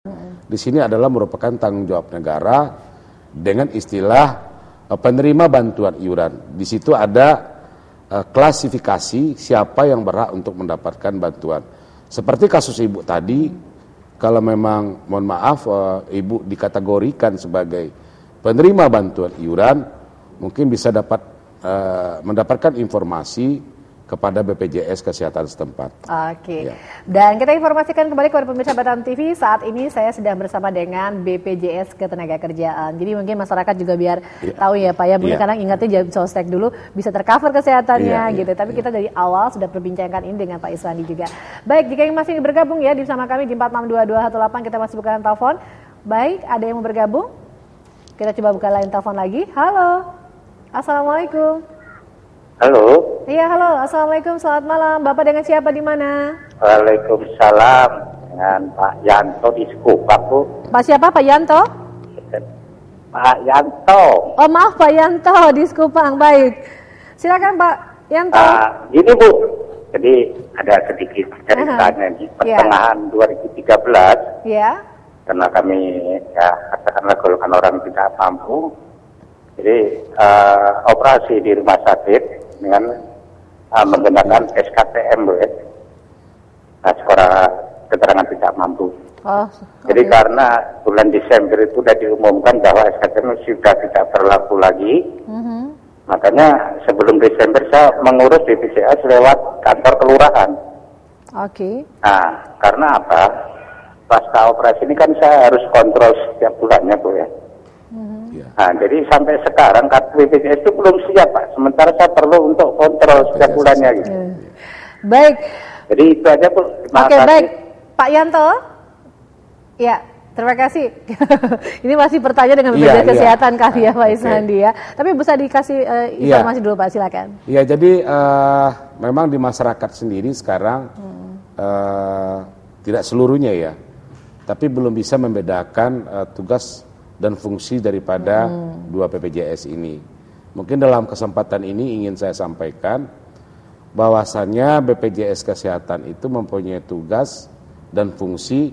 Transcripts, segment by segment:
di sini adalah merupakan tanggung jawab negara dengan istilah penerima bantuan iuran. Di situ ada klasifikasi siapa yang berhak untuk mendapatkan bantuan. Seperti kasus ibu tadi, kalau memang mohon maaf ibu dikategorikan sebagai penerima bantuan iuran, mungkin bisa mendapatkan informasi kepada BPJS Kesehatan setempat. Oke. Ya. Dan kita informasikan kembali kepada pemirsa Batam TV, saat ini saya sedang bersama dengan BPJS Ketenagakerjaan. Jadi mungkin masyarakat juga biar tahu ya Pak ya, mungkin kadang ingatnya jangan sostek dulu, bisa tercover kesehatannya gitu. Tapi kita dari awal sudah perbincangkan ini dengan Pak Iswandi juga. Baik, jika yang masih bergabung ya bersama kami di 462218, kita masih buka telepon. Baik, ada yang mau bergabung? Kita coba buka line telepon lagi. Halo. Assalamualaikum. Halo. Iya, halo. Assalamualaikum, selamat malam. Bapak dengan siapa di mana? Waalaikumsalam. Dengan Pak Yanto di Sekupang, Bu. Pak siapa, Pak Yanto? Pak Yanto. Oh, maaf Pak Yanto di Sekupang. Baik. Silakan Pak Yanto. Gini, Bu. Jadi ada sedikit ceritanya di pertengahan 2013. Iya. Karena kami katakanlah golongan orang tidak mampu. Jadi operasi di rumah sakit dengan menggunakan SKTM, Bu, ya. Nah, sekolah keterangan tidak mampu. Jadi karena bulan Desember itu sudah diumumkan bahwa SKTM sudah tidak berlaku lagi, makanya sebelum Desember saya mengurus BPJS lewat kantor kelurahan. Nah, karena apa? Pasca operasi ini kan saya harus kontrol setiap bulannya, Bu, ya. Nah, jadi sampai sekarang kartu BPJS itu belum siap, Pak. Sementara saya perlu untuk kontrol setiap bulannya gitu. Baik. Jadi itu aja, Bu. Oke, baik. Pak Yanto. Ya, terima kasih. Ini masih pertanyaan dengan BPJS Kesehatan kali ya, Pak Iswandi ya. Tapi bisa dikasih informasi dulu, Pak, silakan. Iya, jadi memang di masyarakat sendiri sekarang tidak seluruhnya ya. Tapi belum bisa membedakan tugas dan fungsi daripada dua BPJS ini. Mungkin dalam kesempatan ini ingin saya sampaikan bahwasannya BPJS Kesehatan itu mempunyai tugas dan fungsi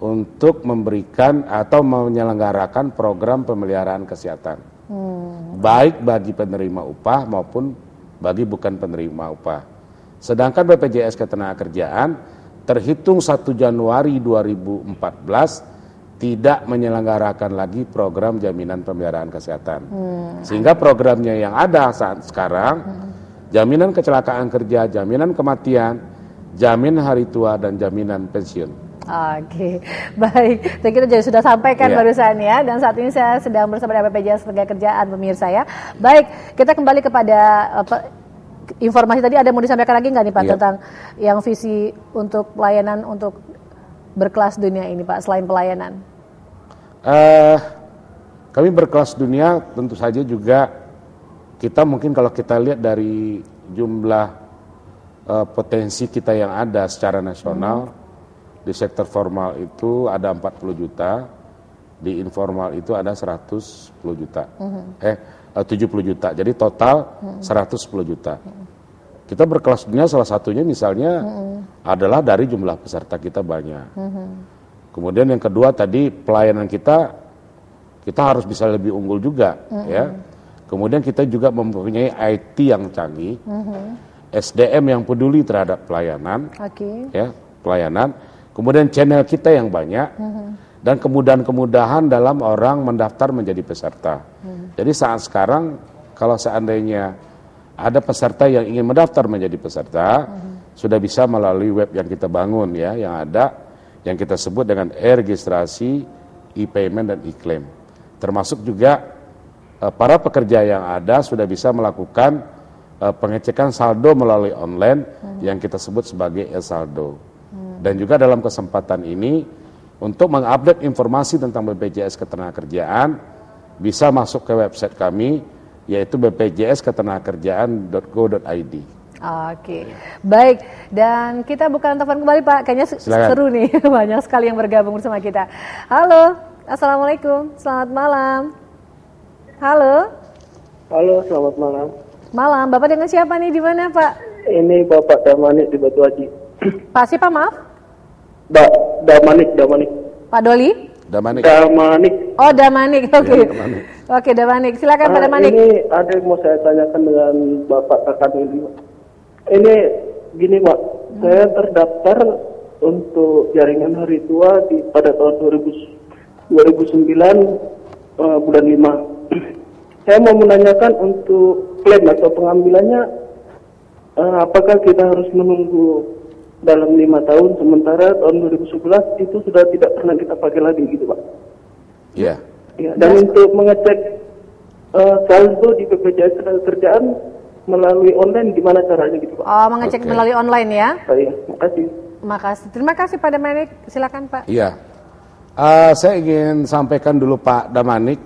untuk memberikan atau menyelenggarakan program pemeliharaan kesehatan. Baik bagi penerima upah maupun bagi bukan penerima upah. Sedangkan BPJS Ketenagakerjaan terhitung 1 Januari 2014 tidak menyelenggarakan lagi program jaminan pemeliharaan kesehatan. Sehingga programnya yang ada saat sekarang, jaminan kecelakaan kerja, jaminan kematian, jaminan hari tua, dan jaminan pensiun. Oke, baik. Dan kita juga sudah sampaikan barusan ya. Dan saat ini saya sedang bersama dengan BPJS Ketenagakerjaan, pemirsa ya. Baik, kita kembali kepada informasi tadi. Ada mau disampaikan lagi nggak nih Pak tentang yang visi untuk pelayanan untuk berkelas dunia ini Pak, selain pelayanan? Kami berkelas dunia tentu saja juga kita mungkin kalau kita lihat dari jumlah potensi kita yang ada secara nasional, di sektor formal itu ada 40 juta, di informal itu ada 110 juta, 70 juta, jadi total 110 juta. Kita berkelas dunia salah satunya misalnya adalah dari jumlah peserta kita banyak. Kemudian yang kedua tadi pelayanan kita harus bisa lebih unggul juga, ya. Kemudian kita juga mempunyai IT yang canggih, SDM yang peduli terhadap pelayanan, ya, pelayanan. Kemudian channel kita yang banyak, dan kemudahan-kemudahan dalam orang mendaftar menjadi peserta. Jadi saat sekarang kalau seandainya ada peserta yang ingin mendaftar menjadi peserta, sudah bisa melalui web yang kita bangun ya, yang ada, yang kita sebut dengan e-registrasi, e-payment, dan e-claim. Termasuk juga para pekerja yang ada sudah bisa melakukan pengecekan saldo melalui online yang kita sebut sebagai e-saldo. Dan juga dalam kesempatan ini untuk mengupdate informasi tentang BPJS Ketenagakerjaan bisa masuk ke website kami yaitu bpjsketenagakerjaan.go.id. Oke, baik. Dan kita bukan telepon kembali Pak, kayaknya seru nih, banyak sekali yang bergabung bersama kita. Halo, Assalamualaikum, selamat malam. Halo. Halo, selamat malam. Malam, Bapak dengan siapa nih, di mana Pak? Ini Bapak Damanik di Batu Haji. Pak siapa maaf? Damanik. Pak Doli? Damanik. Oh, Damanik. Oke. Oke, Damanik. Silakan Pak Damanik. Ini ada yang mau saya tanyakan dengan Bapak Kakak ini. Ini gini Pak, saya terdaftar untuk jaringan hari tua pada tahun 2009 bulan 5. Saya mau menanyakan untuk klaim atau pengambilannya, apakah kita harus menunggu dalam 5 tahun, sementara tahun 2011 itu sudah tidak pernah kita pakai lagi gitu Pak. Iya. Ya, dan untuk mengecek saldo di BPJS Ketenagakerjaan melalui online gimana caranya gitu Pak? Oh, mengecek melalui online ya? Iya, makasih. Makasih. Terima kasih Pak Damanik. Silakan Pak. Iya. Saya ingin sampaikan dulu Pak Damanik,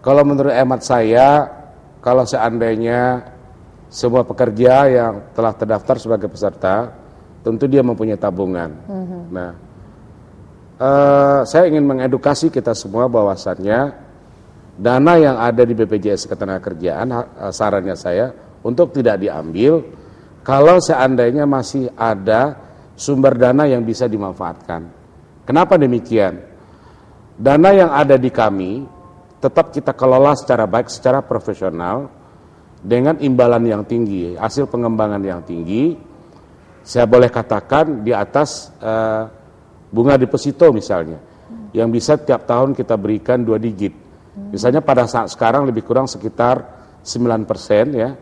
kalau menurut hemat saya, kalau seandainya semua pekerja yang telah terdaftar sebagai peserta, tentu dia mempunyai tabungan. Nah, saya ingin mengedukasi kita semua bahwasannya dana yang ada di BPJS Ketenagakerjaan, sarannya saya untuk tidak diambil kalau seandainya masih ada sumber dana yang bisa dimanfaatkan. Kenapa demikian? Dana yang ada di kami tetap kita kelola secara baik, secara profesional, dengan imbalan yang tinggi, hasil pengembangan yang tinggi. Saya boleh katakan di atas bunga deposito misalnya, yang bisa tiap tahun kita berikan 2 digit. Misalnya pada saat sekarang lebih kurang sekitar 9% ya,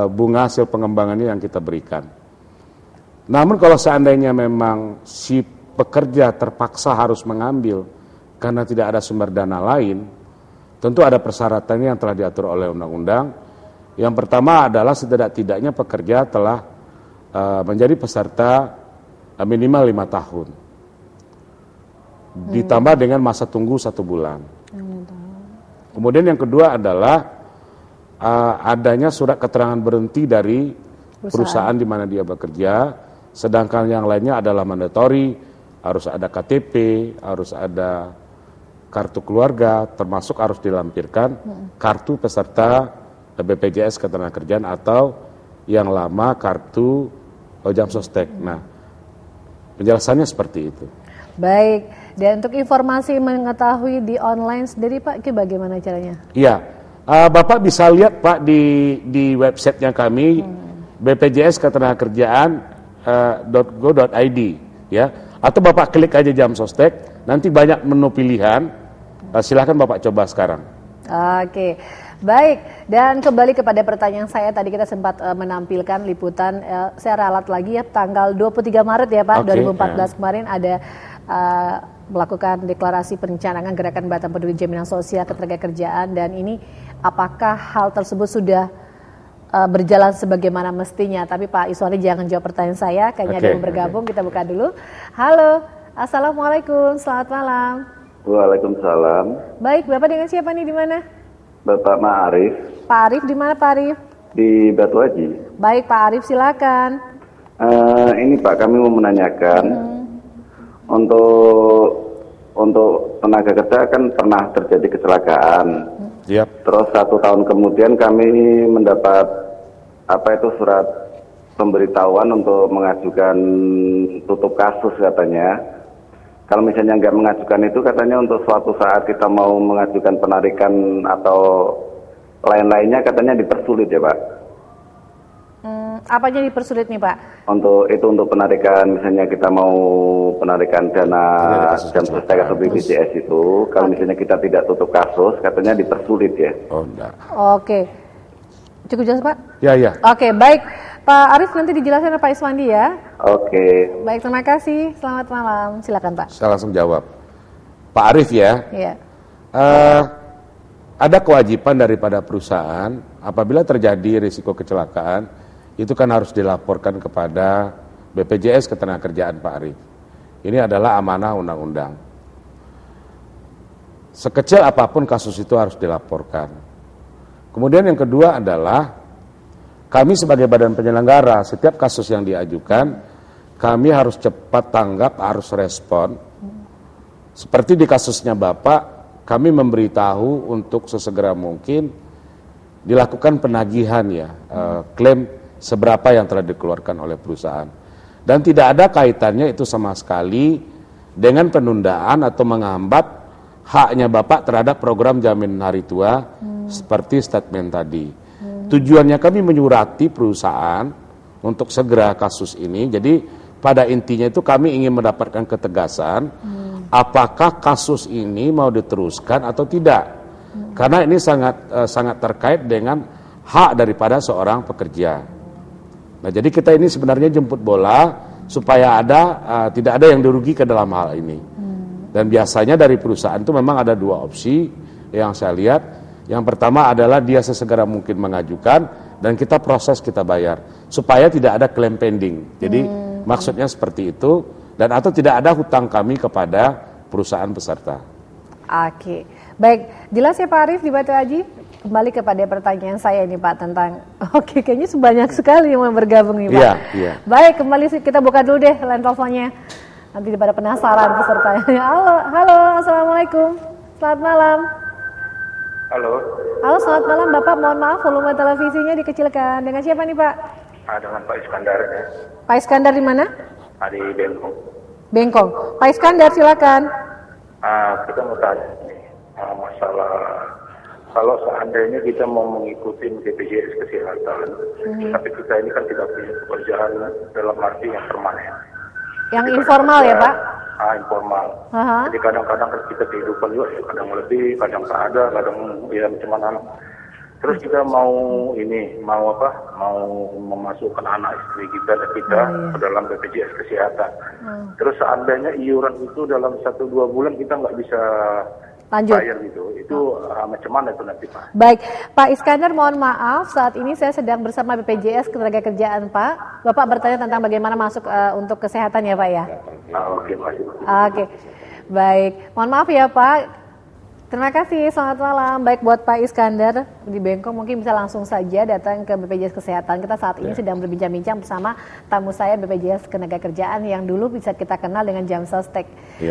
bunga hasil pengembangannya yang kita berikan. Namun kalau seandainya memang si pekerja terpaksa harus mengambil karena tidak ada sumber dana lain, tentu ada persyaratannya yang telah diatur oleh undang-undang. Yang pertama adalah setidak-tidaknya pekerja telah menjadi peserta minimal 5 tahun. Ditambah dengan masa tunggu 1 bulan. Kemudian yang kedua adalah adanya surat keterangan berhenti dari perusahaan di mana dia bekerja, sedangkan yang lainnya adalah mandatori, harus ada KTP, harus ada kartu keluarga, termasuk harus dilampirkan kartu peserta BPJS Ketenagakerjaan atau yang lama kartu jam sostek. Nah, penjelasannya seperti itu. Baik, dan untuk informasi mengetahui di online sendiri Pak, itu bagaimana caranya? Iya, Bapak bisa lihat Pak di websitenya kami, BPJS Ketenagakerjaan.go.id ya, atau Bapak klik aja jam sostek, nanti banyak menu pilihan, silahkan Bapak coba sekarang. Oke, baik, dan kembali kepada pertanyaan saya, tadi kita sempat menampilkan liputan, saya ralat lagi ya, tanggal 23 Maret ya Pak, 2014 kemarin ada melakukan deklarasi perencanaan gerakan Batam Peduli Jaminan Sosial Ketenagakerjaan, dan ini apakah hal tersebut sudah berjalan sebagaimana mestinya? Tapi Pak Iswandi jangan jawab pertanyaan saya, kayaknya ada yang bergabung, kita buka dulu. Halo, Assalamualaikum, selamat malam. Waalaikumsalam. Baik, Bapak dengan siapa nih, di mana? Bapak Ma'arif. Pak Arif, di mana Pak Arif? Di Batu Haji. Baik Pak Arif, silakan. Ini Pak, kami mau menanyakan untuk tenaga kerja kan pernah terjadi kecelakaan. Yep. Terus 1 tahun kemudian kami mendapat surat pemberitahuan untuk mengajukan tutup kasus katanya. Kalau misalnya nggak mengajukan itu katanya untuk suatu saat kita mau mengajukan penarikan atau lain-lainnya katanya dipersulit ya Pak. Apanya dipersulit nih Pak? Untuk penarikan, misalnya kita mau penarikan dana jam sostek atau BPJS itu, kalau misalnya kita tidak tutup kasus, katanya dipersulit ya. Oh enggak. Oke, cukup jelas Pak? Ya. Oke, baik. Pak Arif nanti dijelaskan oleh Pak Iswandi ya. Oke. Baik, terima kasih. Selamat malam. Silakan Pak. Saya langsung jawab. Pak Arif ya. Iya. Ada kewajiban daripada perusahaan apabila terjadi risiko kecelakaan, itu kan harus dilaporkan kepada BPJS Ketenagakerjaan Pak Arif. Ini adalah amanah undang-undang. Sekecil apapun kasus itu harus dilaporkan. Kemudian yang kedua adalah kami sebagai badan penyelenggara, setiap kasus yang diajukan, kami harus cepat tanggap, harus respon. Seperti di kasusnya Bapak, kami memberitahu untuk sesegera mungkin dilakukan penagihan ya, klaim seberapa yang telah dikeluarkan oleh perusahaan. Dan tidak ada kaitannya itu sama sekali dengan penundaan atau menghambat haknya Bapak terhadap program jaminan hari tua seperti statement tadi. Tujuannya kami menyurati perusahaan untuk segera kasus ini. Jadi pada intinya itu kami ingin mendapatkan ketegasan apakah kasus ini mau diteruskan atau tidak. Karena ini sangat terkait dengan hak daripada seorang pekerja. Nah, jadi kita ini sebenarnya jemput bola supaya tidak ada yang dirugikan dalam hal ini. Dan biasanya dari perusahaan itu memang ada dua opsi yang saya lihat. Yang pertama adalah dia sesegera mungkin mengajukan dan kita proses, kita bayar supaya tidak ada klaim pending. Jadi maksudnya seperti itu, dan atau tidak ada hutang kami kepada perusahaan peserta. Oke, baik, jelas ya Pak Arief di Batu Haji. Kembali kepada pertanyaan saya ini Pak tentang, kayaknya sebanyak sekali yang mau bergabung nih Pak. Iya. Baik, kembali kita buka dulu deh line teleponnya. Nanti pada penasaran pesertanya. Halo, assalamualaikum, selamat malam. Halo, selamat malam Bapak, mohon maaf volume televisinya dikecilkan. Dengan siapa nih Pak? Dengan Pak Iskandar ya. Pak Iskandar di mana? Di Bengkong. Bengkong. Pak Iskandar silakan. Kita mau tanya masalah kalau seandainya kita mau mengikuti BPJS Kesehatan, tapi kita ini kan tidak punya pekerjaan dalam arti yang permanen. Yang informal ya Pak? Informal. Jadi kadang-kadang kita kehidupan juga kadang lebih, kadang tak ada, kadang ya macam-macam. Terus kita mau memasukkan anak istri kita ke dalam BPJS Kesehatan. Terus seandainya iuran itu dalam 1-2 bulan kita nggak bisa lanjut bayar gitu. Itu macam mana itu nanti Pak? Baik, Pak Iskandar mohon maaf saat ini saya sedang bersama BPJS Ketenagakerjaan Pak. Bapak bertanya tentang bagaimana masuk untuk kesehatan ya Pak ya? Oke, Pak. Oke, baik. Mohon maaf ya Pak. Terima kasih, selamat malam. Baik buat Pak Iskandar di Bengkong, mungkin bisa langsung saja datang ke BPJS Kesehatan. Kita saat ini sedang berbincang-bincang bersama tamu saya BPJS Ketenagakerjaan yang dulu bisa kita kenal dengan Jamsostek.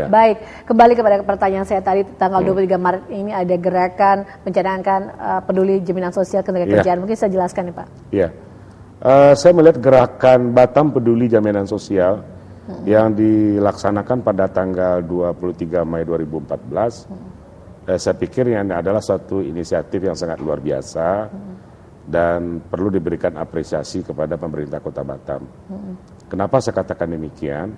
Baik, kembali kepada pertanyaan saya tadi, tanggal 23 Maret ini ada gerakan mencanangkan peduli jaminan sosial ketenagakerjaan. Mungkin saya jelaskan nih Pak. Iya, saya melihat gerakan Batam Peduli Jaminan Sosial yang dilaksanakan pada tanggal 23 Mei 2014. Saya pikir ini adalah suatu inisiatif yang sangat luar biasa dan perlu diberikan apresiasi kepada pemerintah Kota Batam. Kenapa saya katakan demikian?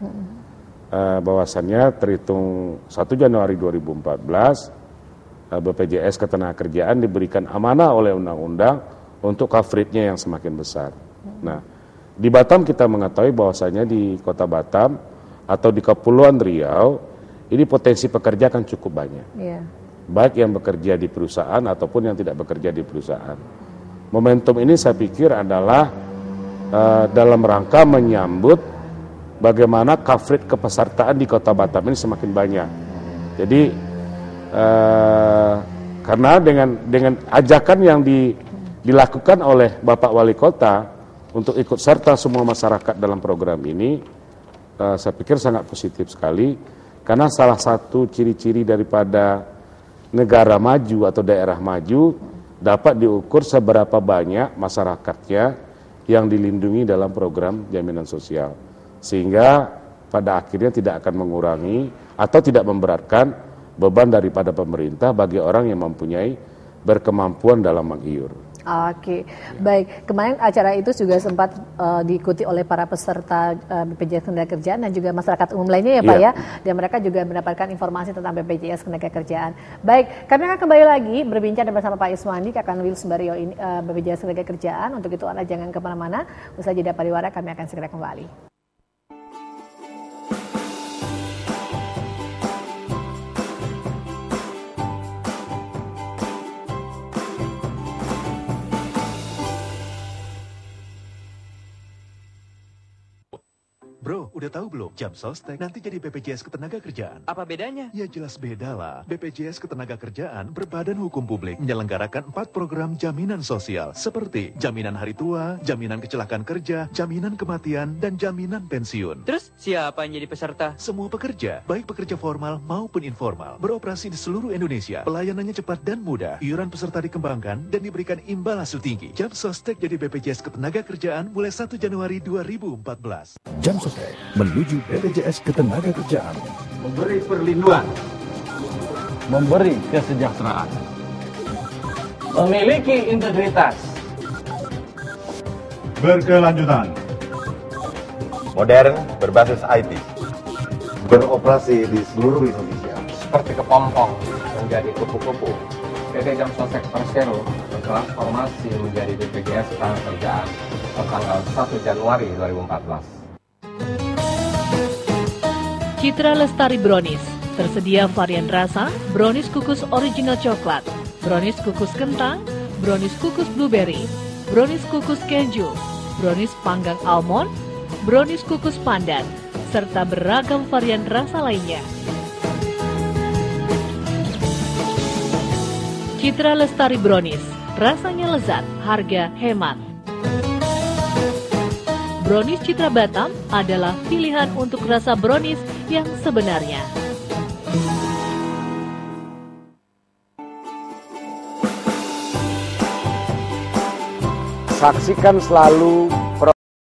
Bahwasannya terhitung 1 Januari 2014, BPJS Ketenagakerjaan diberikan amanah oleh undang-undang untuk coverage-nya yang semakin besar. Nah, di Batam kita mengetahui bahwasanya di Kota Batam atau di Kepulauan Riau ini potensi pekerja kan cukup banyak. Baik yang bekerja di perusahaan ataupun yang tidak bekerja di perusahaan. Momentum ini saya pikir adalah dalam rangka menyambut bagaimana coverage kepesertaan di Kota Batam ini semakin banyak. Jadi karena dengan ajakan yang dilakukan oleh Bapak Wali Kota untuk ikut serta semua masyarakat dalam program ini, saya pikir sangat positif sekali. Karena salah satu ciri-ciri daripada negara maju atau daerah maju dapat diukur seberapa banyak masyarakatnya yang dilindungi dalam program jaminan sosial. Sehingga pada akhirnya tidak akan mengurangi atau tidak memberatkan beban daripada pemerintah bagi orang yang mempunyai berkemampuan dalam mengiur. Oke, baik. Kemarin acara itu juga sempat diikuti oleh para peserta BPJS Ketenagakerjaan dan juga masyarakat umum lainnya ya Pak ya. Dan mereka juga mendapatkan informasi tentang BPJS Ketenagakerjaan. Baik, kami akan kembali lagi berbincang bersama Pak Iswandi, Kakak Wil Sumbario ini BPJS Ketenagakerjaan. Untuk itu Anda jangan kemana-mana. Usai jeda pariwara kami akan segera kembali. Bro, udah tahu belum? Jamsostek nanti jadi BPJS Ketenagakerjaan. Apa bedanya? Ya jelas beda lah. BPJS Ketenagakerjaan berbadan hukum publik menyelenggarakan 4 program jaminan sosial seperti jaminan hari tua, jaminan kecelakaan kerja, jaminan kematian, dan jaminan pensiun. Terus siapa yang jadi peserta? Semua pekerja, baik pekerja formal maupun informal, beroperasi di seluruh Indonesia. Pelayanannya cepat dan mudah. Iuran peserta dikembangkan dan diberikan imbalan tinggi. Jamsostek jadi BPJS Ketenagakerjaan mulai 1 Januari 2014. Jamsostek menuju BPJS Ketenagakerjaan. Memberi perlindungan, memberi kesejahteraan, memiliki integritas, Berkelanjutan. modern, berbasis IT, beroperasi di seluruh Indonesia. seperti kepompong menjadi kupu-kupu. PT Jam Sostek Persero bertransformasi menjadi BPJS Ketenagakerjaan tertanggal 1 Januari 2014. Citra Lestari Brownies. Tersedia varian rasa, brownies kukus original coklat, brownies kukus kentang, brownies kukus blueberry, brownies kukus keju, brownies panggang almond, brownies kukus pandan, serta beragam varian rasa lainnya. Citra Lestari Brownies, rasanya lezat, harga hemat. Brownies Citra Batam adalah pilihan untuk rasa brownies yang sebenarnya. Saksikan selalu